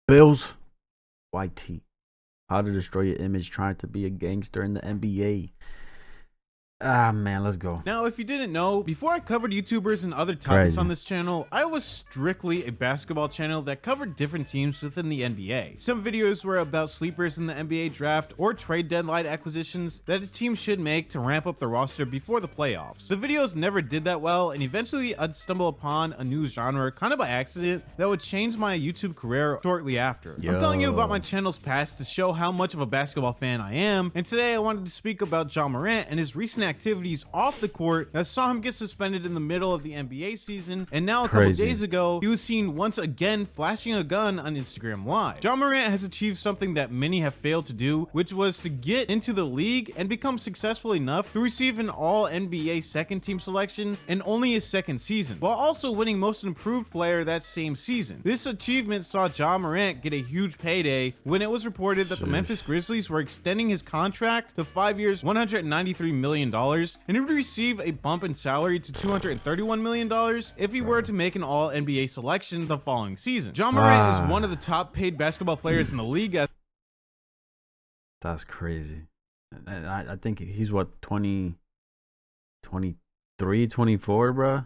BillsYT. How to destroy your image trying to be a gangster in the NBA. Ah, man, let's go. Now, if you didn't know, before I covered YouTubers and other topics on this channel, I was strictly a basketball channel that covered different teams within the NBA. Some videos were about sleepers in the NBA draft or trade deadline acquisitions that a team should make to ramp up the roster before the playoffs. The videos never did that well, and eventually I'd stumble upon a new genre kind of by accident that would change my YouTube career shortly after. I'm telling you about my channel's past to show how much of a basketball fan I am, and today I wanted to speak about Ja Morant and his recent activities off the court that saw him get suspended in the middle of the NBA season, and now a couple days ago he was seen once again flashing a gun on Instagram Live. Ja Morant has achieved something that many have failed to do, which was to get into the league and become successful enough to receive an all-NBA second team selection in only his second season, while also winning most improved player that same season. This achievement saw Ja Morant get a huge payday when it was reported that the Memphis Grizzlies were extending his contract to 5 years, $193 million, and he would receive a bump in salary to $231 million if he were to make an all-NBA selection the following season. Ja Morant is one of the top paid basketball players in the league. That's crazy. I think he's what, 20, 23, 24, bro?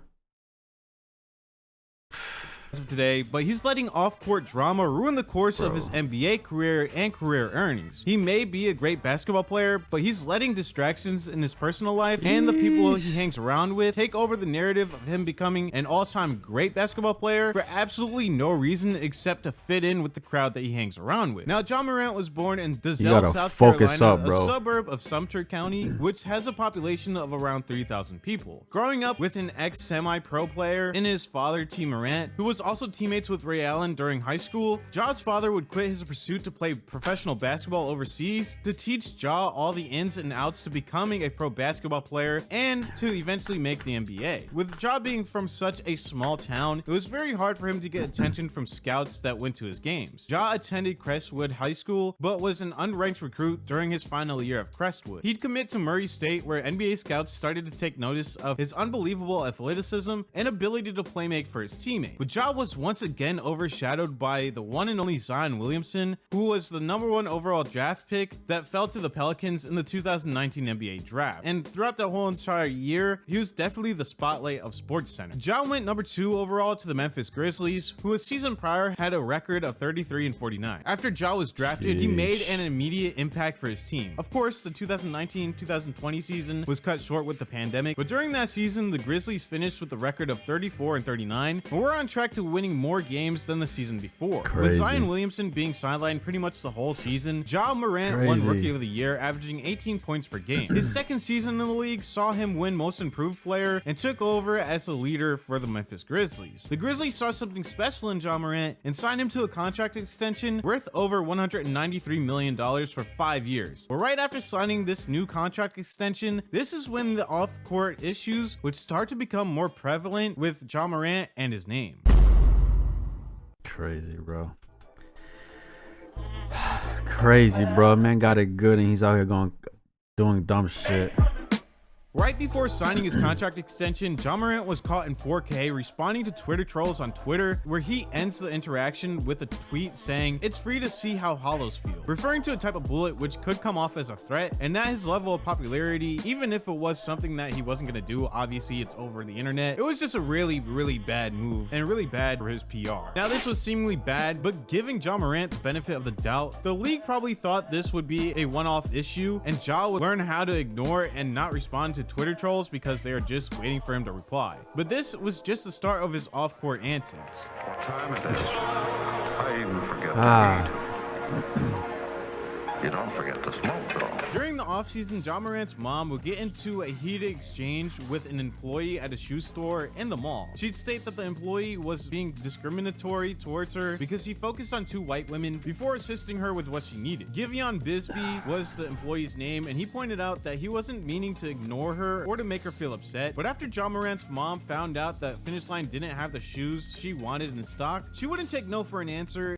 Of today, but he's letting off-court drama ruin the course of his NBA career and career earnings. He may be a great basketball player, but he's letting distractions in his personal life and the people he hangs around with take over the narrative of him becoming an all-time great basketball player for absolutely no reason except to fit in with the crowd that he hangs around with. Now, Ja Morant was born in DeZelle, South Carolina, a suburb of Sumter County, which has a population of around 3,000 people. Growing up with an ex-semi-pro player in his father, T. Morant, who was also teammates with Ray Allen during high school, Ja's father would quit his pursuit to play professional basketball overseas to teach Ja all the ins and outs to becoming a pro basketball player and to eventually make the NBA. With Ja being from such a small town, it was very hard for him to get attention from scouts that went to his games. Ja attended Crestwood High School, but was an unranked recruit during his final year of Crestwood. He'd commit to Murray State, where NBA scouts started to take notice of his unbelievable athleticism and ability to playmake for his teammate. But Ja was once again overshadowed by the one and only Zion Williamson, who was the #1 overall draft pick that fell to the Pelicans in the 2019 NBA draft. And throughout the whole entire year, he was definitely the spotlight of SportsCenter. Ja went #2 overall to the Memphis Grizzlies, who a season prior had a record of 33-49. After Ja was drafted, he made an immediate impact for his team. Of course, the 2019-2020 season was cut short with the pandemic, but during that season, the Grizzlies finished with a record of 34-39, and were on track to winning more games than the season before. With Zion Williamson being sidelined pretty much the whole season, Ja Morant won Rookie of the Year, averaging 18 points per game. His second season in the league saw him win Most Improved Player and took over as a leader for the Memphis Grizzlies. The Grizzlies saw something special in Ja Morant and signed him to a contract extension worth over $193 million for 5 years. But right after signing this new contract extension, this is when the off-court issues would start to become more prevalent with Ja Morant and his name. Crazy, bro. Crazy, bro. Man got it good and he's out here doing dumb shit. Right before signing his contract extension, Ja Morant was caught in 4K responding to Twitter trolls on Twitter, where he ends the interaction with a tweet saying, "It's free to see how hollows feel," referring to a type of bullet which could come off as a threat. And at his level of popularity, even if it was something that he wasn't going to do, obviously it's over the internet, it was just a really bad move and really bad for his PR. Now, this was seemingly bad, but giving Ja Morant the benefit of the doubt, the league probably thought this would be a one-off issue and Ja would learn how to ignore and not respond to Twitter trolls because they are just waiting for him to reply. But this was just the start of his off-court antics. What time is it? I even forget the heat. You don't forget to smoke, though. During the offseason, Ja Morant's mom would get into a heated exchange with an employee at a shoe store in the mall. She'd state that the employee was being discriminatory towards her because he focused on 2 white women before assisting her with what she needed. Giveon Bisbee was the employee's name, and he pointed out that he wasn't meaning to ignore her or to make her feel upset, but after Ja Morant's mom found out that Finish Line didn't have the shoes she wanted in stock, she wouldn't take no for an answer.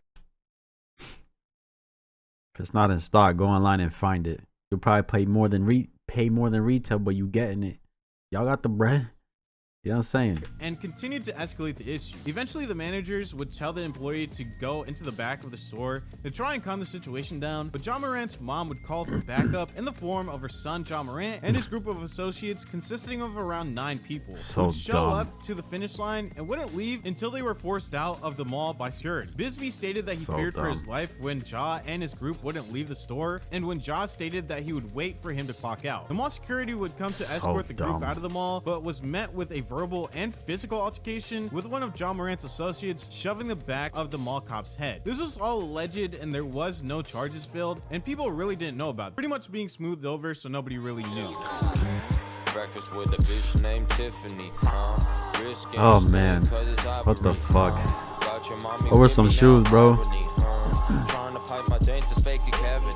If it's not in stock, go online and find it. You'll probably pay more than retail, but you getting it. Y'all got the bread. You know what I'm saying? and continued to escalate the issue. Eventually, the managers would tell the employee to go into the back of the store to try and calm the situation down, but Ja Morant's mom would call for backup in the form of her son Ja Morant and his group of associates consisting of around 9 people, So would show dumb. up to the finish line and wouldn't leave until they were forced out of the mall by security. BillsYT stated that he So feared for dumb. his life when Ja and his group wouldn't leave the store, and when Ja stated that he would wait for him to clock out. The mall security would come to So escort the group dumb. out of the mall, but was met with a verbal and physical altercation, with one of Ja Morant's associates shoving the back of the mall cop's head. This was all alleged and there was no charges filed, and people really didn't know about it. Pretty much being smoothed over so nobody really knew. Breakfast with a bitch named Tiffany. Oh man, what the fuck? What were some shoes, bro? Trying to pipe my dentist fake a cavity.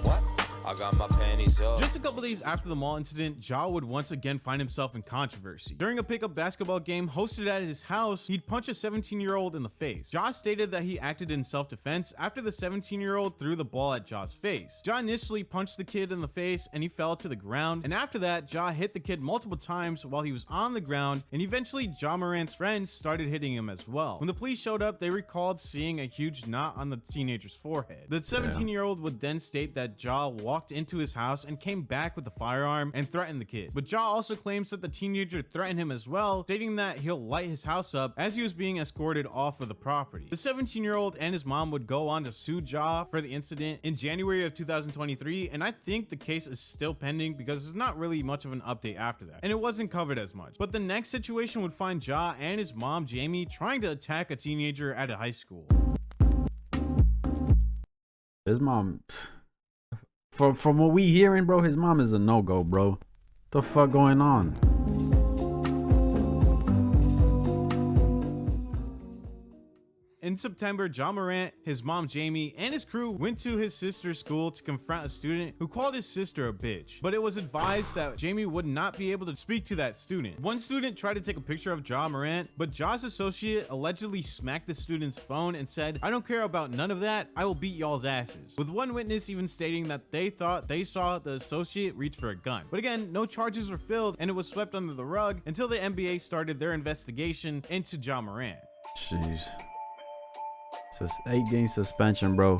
What? I got my panties up. Just a couple days after the mall incident, Ja would once again find himself in controversy. During a pickup basketball game hosted at his house, he'd punch a 17-year-old in the face. Ja stated that he acted in self-defense after the 17-year-old threw the ball at Ja's face. Ja initially punched the kid in the face and he fell to the ground, and after that, Ja hit the kid multiple times while he was on the ground, and eventually Ja Morant's friends started hitting him as well. When the police showed up, they recalled seeing a huge knot on the teenager's forehead. The 17-year-old would then state that Ja walked into his house and came back with a firearm and threatened the kid. But Ja also claims that the teenager threatened him as well, stating that he'll light his house up as he was being escorted off of the property. The 17-year-old and his mom would go on to sue Ja for the incident in January of 2023, and I think the case is still pending because there's not really much of an update after that, and it wasn't covered as much. But the next situation would find Ja and his mom Jamie trying to attack a teenager at a high school. His mom, from what we hearing, bro, his mom is a no-go, bro. What the fuck going on? In September, Ja Morant, his mom Jamie, and his crew went to his sister's school to confront a student who called his sister a bitch, but it was advised that Jamie would not be able to speak to that student. One student tried to take a picture of Ja Morant, but Ja's associate allegedly smacked the student's phone and said, "I don't care about none of that, I will beat y'all's asses," with one witness even stating that they thought they saw the associate reach for a gun. But again, no charges were filed and it was swept under the rug until the NBA started their investigation into Ja Morant. Jeez. It's an 8-game suspension, bro.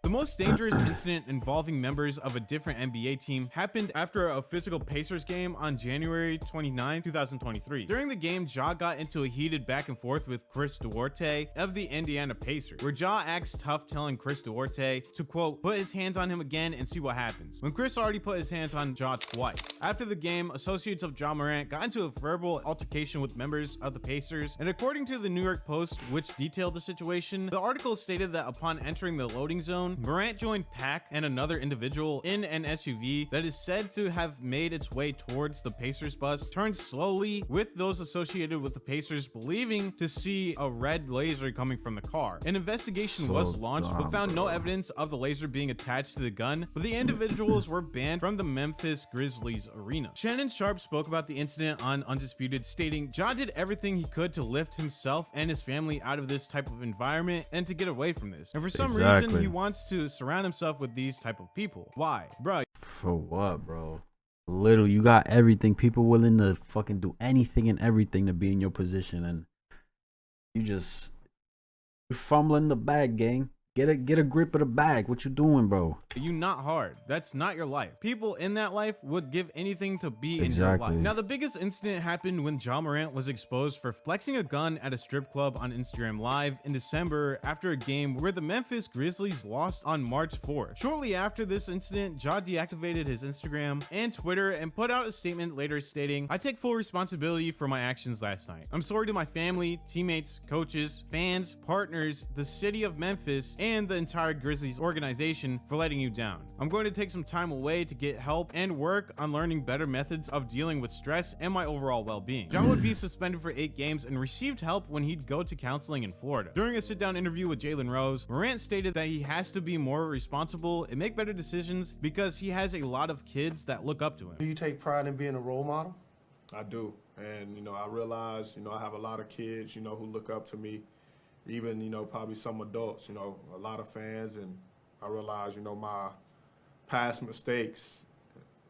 The most dangerous incident involving members of a different NBA team happened after a physical Pacers game on January 29, 2023. During the game, Ja got into a heated back and forth with Chris Duarte of the Indiana Pacers, where Ja acts tough, telling Chris Duarte to, quote, put his hands on him again and see what happens, when Chris already put his hands on Ja twice. After the game, associates of Ja Morant got into a verbal altercation with members of the Pacers, and according to the New York Post, which detailed the situation, the article stated that upon entering the loading zone, Morant joined Pack and another individual in an SUV that is said to have made its way towards the Pacers bus, turned slowly, with those associated with the Pacers believing to see a red laser coming from the car. An investigation was launched, but found no evidence of the laser being attached to the gun, but the individuals were banned from the Memphis Grizzlies arena. Shannon Sharpe spoke about the incident on Undisputed, stating, Ja did everything he could to lift himself and his family out of this type of environment and to get away from this. And for some reason, he wants to surround himself with these type of people. Why? Bro. For what, bro? Little, you got everything. People willing to fucking do anything and everything to be in your position, and you're fumbling the bag, gang. Get a grip of the bag. What you doing, bro? You not hard. That's not your life. People in that life would give anything to be in your life. Now, the biggest incident happened when Ja Morant was exposed for flexing a gun at a strip club on Instagram Live in December after a game where the Memphis Grizzlies lost on March 4th. Shortly after this incident, Ja deactivated his Instagram and Twitter and put out a statement later stating, "I take full responsibility for my actions last night. I'm sorry to my family, teammates, coaches, fans, partners, the city of Memphis, and the entire Grizzlies organization for letting you down. I'm going to take some time away to get help and work on learning better methods of dealing with stress and my overall well-being." Ja would be suspended for 8 games and received help when he'd go to counseling in Florida. During a sit-down interview with Jalen Rose, Morant stated that he has to be more responsible and make better decisions because he has a lot of kids that look up to him. Do you take pride in being a role model? I do. And, I realize, I have a lot of kids, who look up to me. Even, probably some adults, a lot of fans. And I realize, my past mistakes,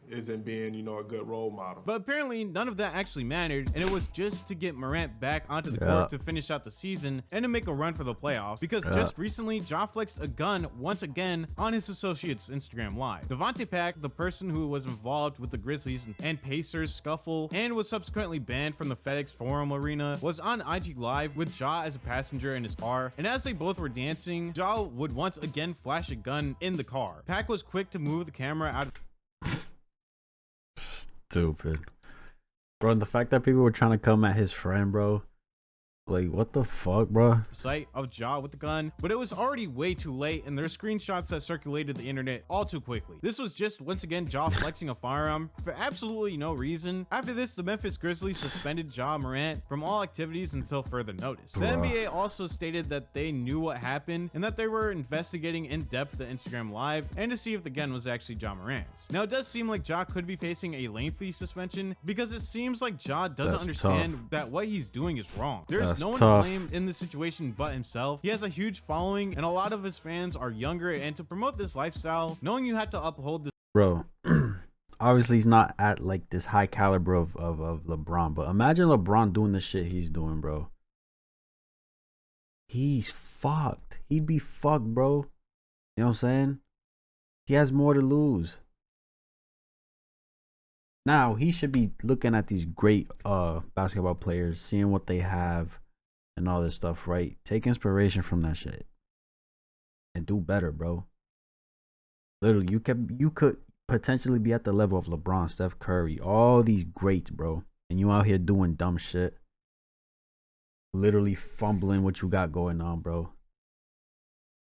isn't being, you know, a good role model. But apparently none of that actually mattered, and it was just to get Morant back onto the court to finish out the season and to make a run for the playoffs, because just recently Ja flexed a gun once again on his associate's Instagram Live. Devontae Pack, the person who was involved with the Grizzlies and Pacers scuffle and was subsequently banned from the FedEx Forum Arena, was on IG Live with Ja as a passenger in his car, and as they both were dancing, Ja would once again flash a gun in the car. Pack was quick to move the camera out of Stupid, bro. And the fact that people were trying to come at his friend, bro, like, what the fuck, bro? sight of Ja with the gun, but it was already way too late, and there are screenshots that circulated the internet all too quickly. This was just once again Ja flexing a firearm for absolutely no reason. After this, the Memphis Grizzlies suspended Ja Morant from all activities until further notice. The NBA also stated that they knew what happened and that they were investigating in depth the Instagram Live and to see if the gun was actually Ja Morant's. Now, it does seem like Ja could be facing a lengthy suspension, because it seems like Ja doesn't understand that what he's doing is wrong. There's no one to blame in this situation but himself. He has a huge following, and a lot of his fans are younger, and to promote this lifestyle, knowing you have to uphold this, Bro, obviously he's not at like this high caliber of LeBron, but imagine LeBron doing the shit he's doing, bro. He's fucked. He'd be fucked, bro. You know what I'm saying? He has more to lose. Now he should be looking at these great basketball players, seeing what they have and all this stuff, right? Take inspiration from that shit and do better, bro. Literally, you could potentially be at the level of LeBron, Steph Curry, all these greats, bro, and you out here doing dumb shit, literally fumbling what you got going on, bro.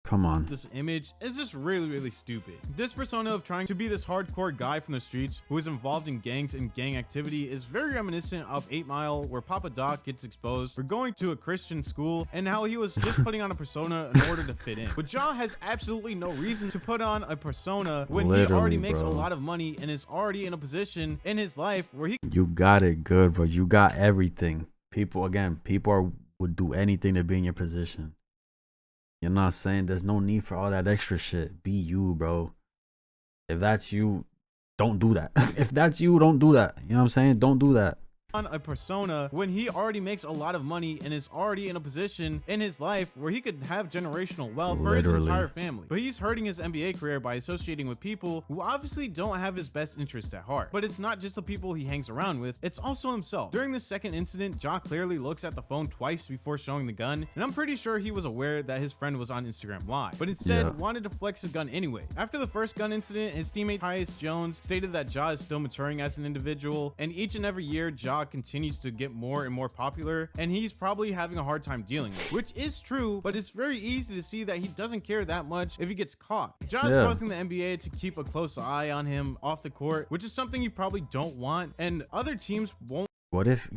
Come on. This image is just really stupid. This persona of trying to be this hardcore guy from the streets who is involved in gangs and gang activity is very reminiscent of 8 Mile, where Papa Doc gets exposed for going to a Christian school and how he was just putting on a persona in order to fit in. But Ja has absolutely no reason to put on a persona when he already makes a lot of money and is already in a position in his life where he— You got it good, bro. You got everything. People would do anything to be in your position. You're not saying there's no need for all that extra shit. Be you, bro. If that's you, don't do that. If that's you, don't do that. You know what I'm saying? Don't do that. On a persona when he already makes a lot of money and is already in a position in his life where he could have generational wealth for his entire family. But he's hurting his NBA career by associating with people who obviously don't have his best interest at heart. But it's not just the people he hangs around with, it's also himself. During this second incident, Ja clearly looks at the phone twice before showing the gun, and I'm pretty sure he was aware that his friend was on Instagram Live, but instead wanted to flex the gun anyway. After the first gun incident, his teammate Tyus Jones stated that Ja is still maturing as an individual, and each and every year Ja continues to get more and more popular, and he's probably having a hard time dealing with it, which is true, but it's very easy to see that he doesn't care that much if he gets caught. Ja's causing the NBA to keep a close eye on him off the court, which is something you probably don't want, and other teams won't. What if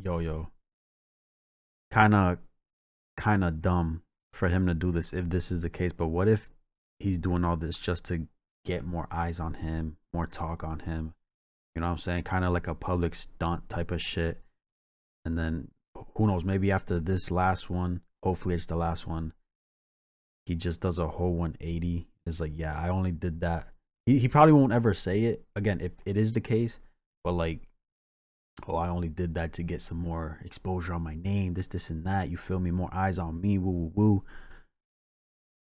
kind of dumb for him to do this if this is the case, but what if he's doing all this just to get more eyes on him, more talk on him? You know what I'm saying? Kind of like a public stunt type of shit. And then, who knows, maybe after this last one, hopefully it's the last one, he just does a whole 180. It's like, yeah, I only did that. He probably won't ever say it again if it is the case, but like, oh, I only did that to get some more exposure on my name, this and that. You feel me? More eyes on me, woo.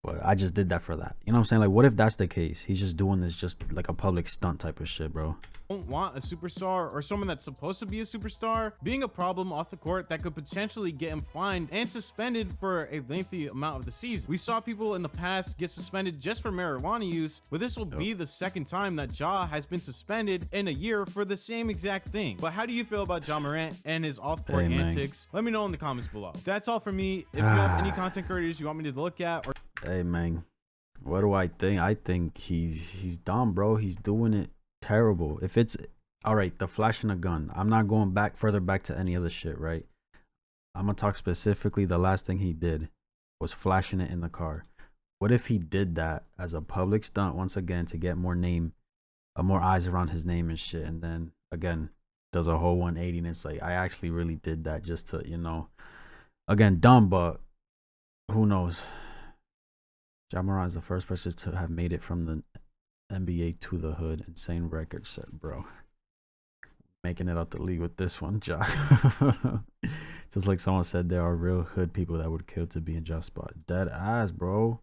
But I just did that for that. You know what I'm saying? Like, what if that's the case? He's just doing this just like a public stunt type of shit, bro. Don't want a superstar or someone that's supposed to be a superstar being a problem off the court that could potentially get him fined and suspended for a lengthy amount of the season. We saw people in the past get suspended just for marijuana use, but this will be the second time that Ja has been suspended in a year for the same exact thing. But how do you feel about Ja Morant and his off-court antics? Let me know in the comments below. That's all for me. If you have any content creators you want me to look at, or hey man, what do I think? I think he's dumb, bro. He's doing it terrible. If it's all right, the flashing a gun, I'm not going further back to any other shit, right? I'm gonna talk specifically, the last thing he did was flashing it in the car. What if he did that as a public stunt once again to get more eyes around his name and shit, and then again does a whole 180 and it's like, I actually really did that just to, you know, again, dumb, but who knows? Ja Morant is the first person to have made it from the NBA to the hood. Insane record set, bro. Making it out the league with this one, Jock. Just like someone said, there are real hood people that would kill to be in Jock's spot. Dead ass, bro.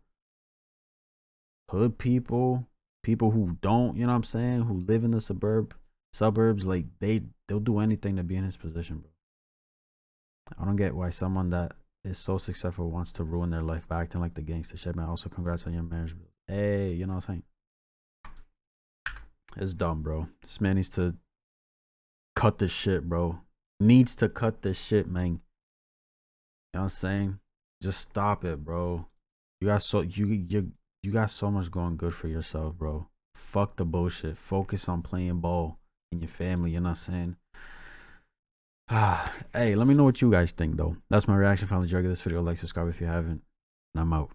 Hood people, people who don't, you know what I'm saying, who live in the suburbs, like they'll do anything to be in his position, bro. I don't get why someone that is so successful wants to ruin their life by acting like the gangster shit, man. Also, congrats on your marriage, bro. Hey, you know what I'm saying? It's dumb, bro. This man needs to cut this shit, bro. Needs to cut this shit, man. You know what I'm saying? Just stop it, bro. You got so much going good for yourself, bro. Fuck the bullshit. Focus on playing ball in your family. You know what I'm saying? Hey, let me know what you guys think, though. That's my reaction. Finally, enjoyed this video. Like, subscribe if you haven't. And I'm out.